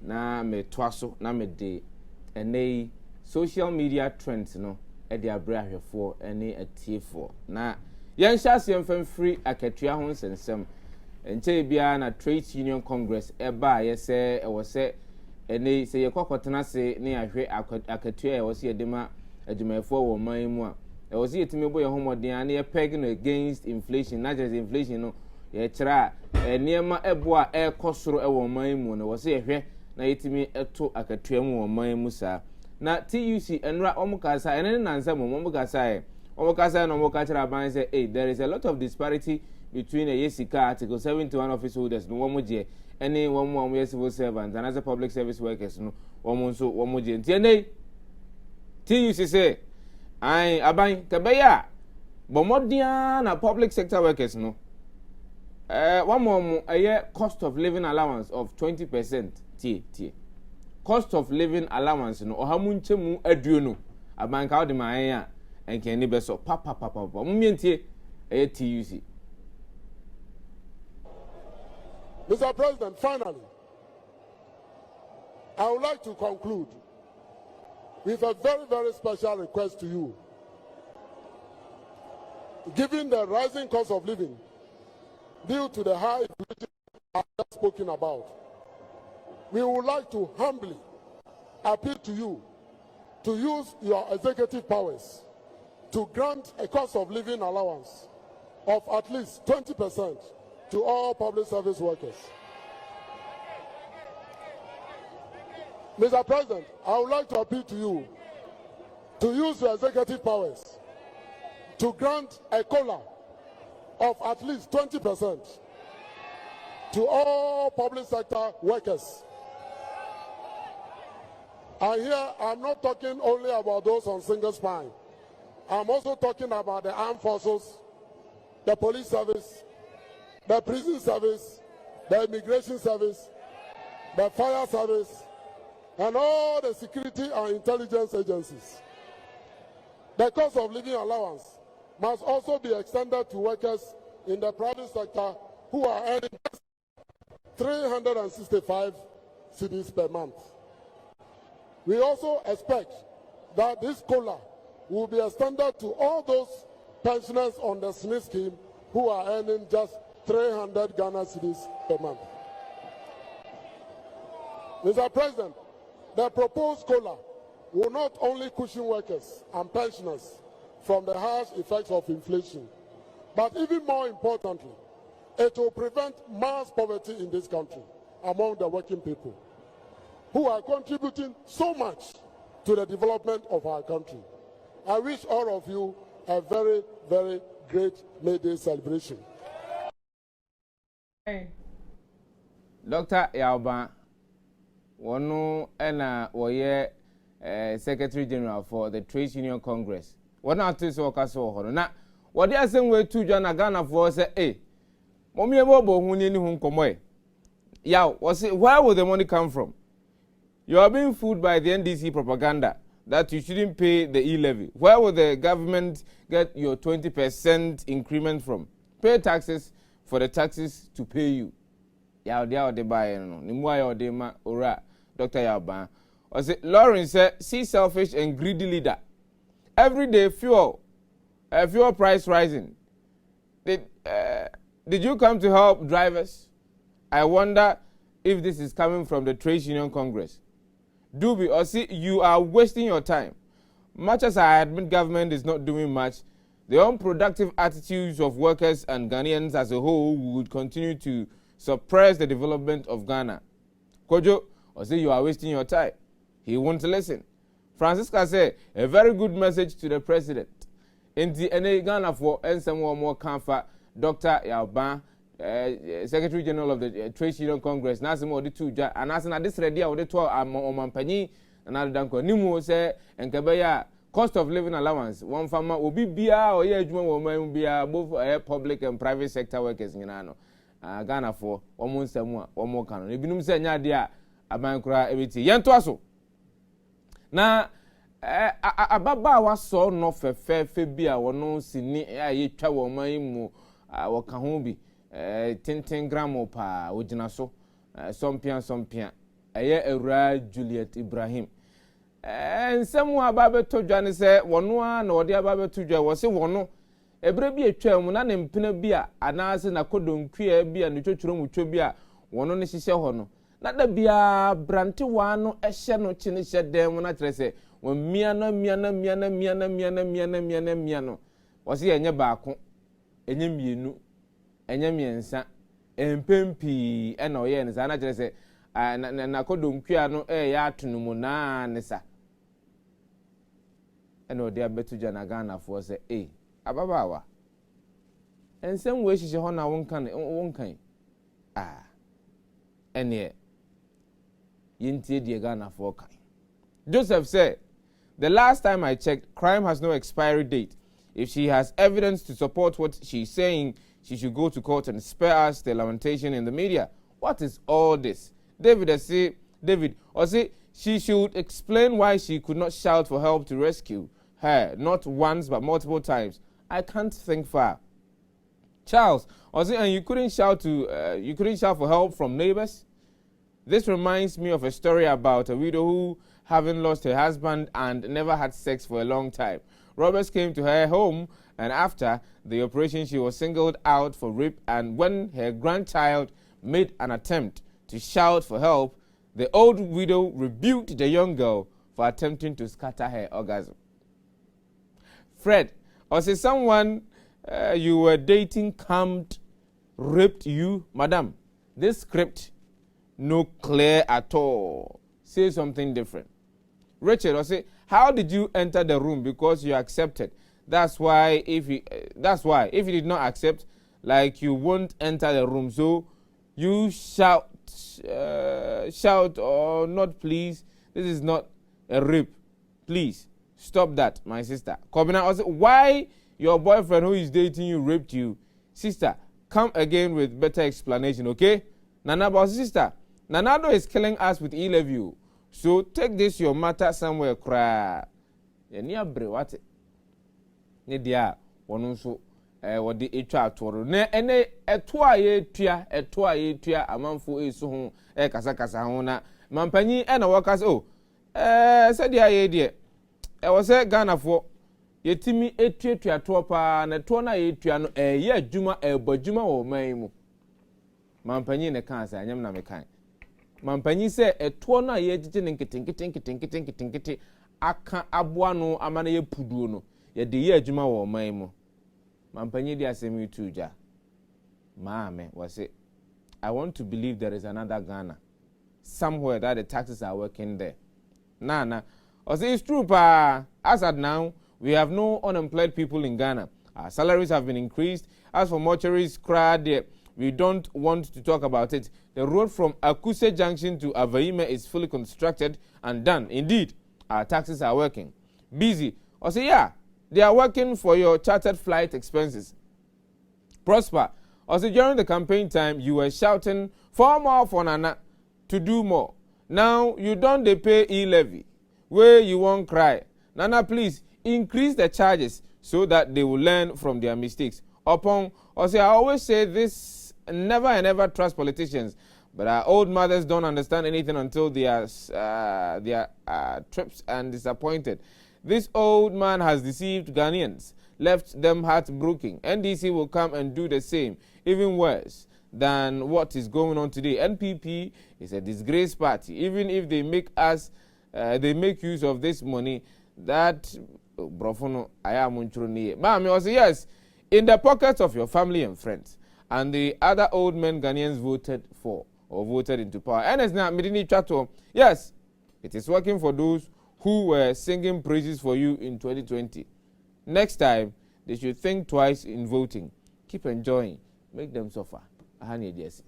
na me toaso na me de ene social media trends no e de abra ahwefo ene atiefo na yen hyase mfam free akatua ho nsensem enche bia na Trade Union Congress eba yese e wo se ene se yekokotena se ne ahwe akatua e wo se yedema adwumayefo wo man mu a e wo se yetime bo ye homoden ane ye peg no against inflation not just inflation no ye kira niema ebo a e kosoro e wo man mu no wo se yehwe na yetime eto akatua mu wo man mu sa na TUC enra omukasa ene nansa mo omukasa e omukasa no omukasa aban say hey there is a lot of disparity between a Yesika Article 71 office holders no womoje any one civil servants and as a public service workers no womonso womoje ntiene TUC say ai aban kabeya bomodia na public sector workers no one more cost of living allowance of 20% tie cost of living allowance no ohamunchemu aduo no aban ka odi man ya enke ni beso papa mumientie TUC. Mr. President, finally, I would like to conclude with a very, very special request to you. Given the rising cost of living due to the high inflation I have spoken about, we would like to humbly appeal to you to use your executive powers to grant a cost of living allowance of at least 20% to all public service workers. Mr. President, I would like to appeal to you to use your executive powers to grant a COLA of at least 20% to all public sector workers. And here I'm not talking only about those on single spine. I'm also talking about the armed forces, the police service, the prison service, the immigration service, the fire service, and all the security and intelligence agencies. The cost of living allowance must also be extended to workers in the private sector who are earning 365 cedis per month. We also expect that this COLA will be extended to all those pensioners on the SNI scheme who are earning just 300 Ghana cedis per month. Mr. President, the proposed COLA will not only cushion workers and pensioners from the harsh effects of inflation, but even more importantly, it will prevent mass poverty in this country among the working people who are contributing so much to the development of our country. I wish all of you a very, very great May Day celebration. Dr. Yauba, one and woye Secretary General for the Trade Union Congress. One artist workers so na what they are saying way to John Ghana for say, hey, mommy bobo huni ni hunkomoy. Yow, where will the money come from? You are being fooled by the NDC propaganda that you shouldn't pay the e-levy. Where will the government get your 20% increment from? Pay taxes for the taxes to pay you. Yaw de buy no. Nimwa yaw de ma ora Dr. Yauba. Or say Lawrence said, see selfish and greedy leader. Every day fuel price rising. Did you come to help drivers? I wonder if this is coming from the Trade Union Congress. Dubi, or see, you are wasting your time. Much as I admit government is not doing much, the unproductive attitudes of workers and Ghanaians as a whole would continue to suppress the development of Ghana. Kojo, or say you are wasting your time. He won't listen. Francisca said, a very good message to the president. In the Ghana for and some more comfort, Dr. Yauba, Secretary General of the Trade Union Congress, Nasimo the two, and as an this ready of the 12 Mampani, and Aldanko, Nimu say, and Kabaya, cost of living allowance, one farmer will be BR or woman be both public and private sector workers in Ghana for almost one more canon. If you say, Nadia, a man cry everything. Yantoaso. Na ababa wa so no fefe bia wono sini aye twa wo man mu wo ka ho bi 10 gram pa ogina so sompia ɛyɛ Ewura Juliet Ibrahim nsɛm a aba beto dwa ne sɛ wɔno a na wɔde aba beto dwa wɔ se wɔno ebere bi etwa mu na ne mpena bi a anaase na kodonkua bi a ne twotworo mu twa bi a wɔno ne hyehyɛ hɔ no na da bia brantewa no ɛhyɛ no kye ne hyɛ dem na kyerɛ sɛ wɔn mia no wɔse enye baako enye mienu enye miensa empempi ɛna ɔyɛ ne sa na kyerɛ sɛ na kodonkua no ɛyɛ atono mu na ne sa ɛna ɔde abeto dwa na Ghana fo sɛ ababawa ensem we hyehyɛ hɔ na wonkan ɛne yintie die Ghana fo kan. Joseph said, "The last time I checked, crime has no expiry date. If she has evidence to support what she's saying, she should go to court and spare us the lamentation in the media. What is all this?" David say she should explain why she could not shout for help to rescue her, not once but multiple times. I can't think far. Charles, and you couldn't shout for help from neighbors? This reminds me of a story about a widow who, having lost her husband and never had sex for a long time, robbers came to her home, and after the operation she was singled out for rape, and when her grandchild made an attempt to shout for help, the old widow rebuked the young girl for attempting to scatter her orgasm. Fred, someone you were dating camped, raped you, madam. This script no clear at all. Say something different. Richard, how did you enter the room? Because you accepted. That's why if you did not accept, like you won't enter the room. So you shout or not, please. This is not a rape. Please stop that, my sister. Kobina, why your boyfriend who is dating you raped you? Sister, come again with better explanation, okay? Nana, boss, sister. Nanado is killing us with E-Levy. So take this your matter somewhere, cry. Yenia brewate. Ne dia, wonunso, wadi etwa atoro. Ne ene etwa ye tua, amanfo esu ho, kasa ho na. Mampanyi ena wakas said dia ye die. Was Ghana for yetimi etua topa na to na ye tua no ye adwuma bojuma wo man mu. Mampanyi ne kan sa anyam na me kan. Mampanyi se eto na ye gige ne nketenkete aka aboa no amana ye puduo no ye de ye adwuma wo man mu. Mampanyi di asemi tuja. Maame was I want to believe there is another Ghana somewhere that the taxes are working there. Nana it's true pa. As at now we have no unemployed people in Ghana. Our salaries have been increased. As for mortuaries, we don't want to talk about it. The road from Akuse Junction to Avaime is fully constructed and done. Indeed, our taxes are working. Busy. Yeah, they are working for your chartered flight expenses. Prosper. During the campaign time, you were shouting for more for Nana to do more. Now, you don't pay E-Levy. Where you won't cry. Nana, please, increase the charges so that they will learn from their mistakes. I always say this, never and ever trust politicians, but our old mothers don't understand anything until they are tripped and disappointed. This old man has deceived Ghanaians, left them heartbroken. NDC will come and do the same, even worse than what is going on today. NPP is a disgrace party. Even if they make use of this money, that Brofono Ayamunchuruni. Mami, yes, in the pockets of your family and friends, and the other old men Ghanaians voted for or voted into power. And it's now Midini Chato. Yes, it is working for those who were singing praises for you in 2020. Next time, they should think twice in voting. Keep enjoying. Make them suffer. Ahani Jesse.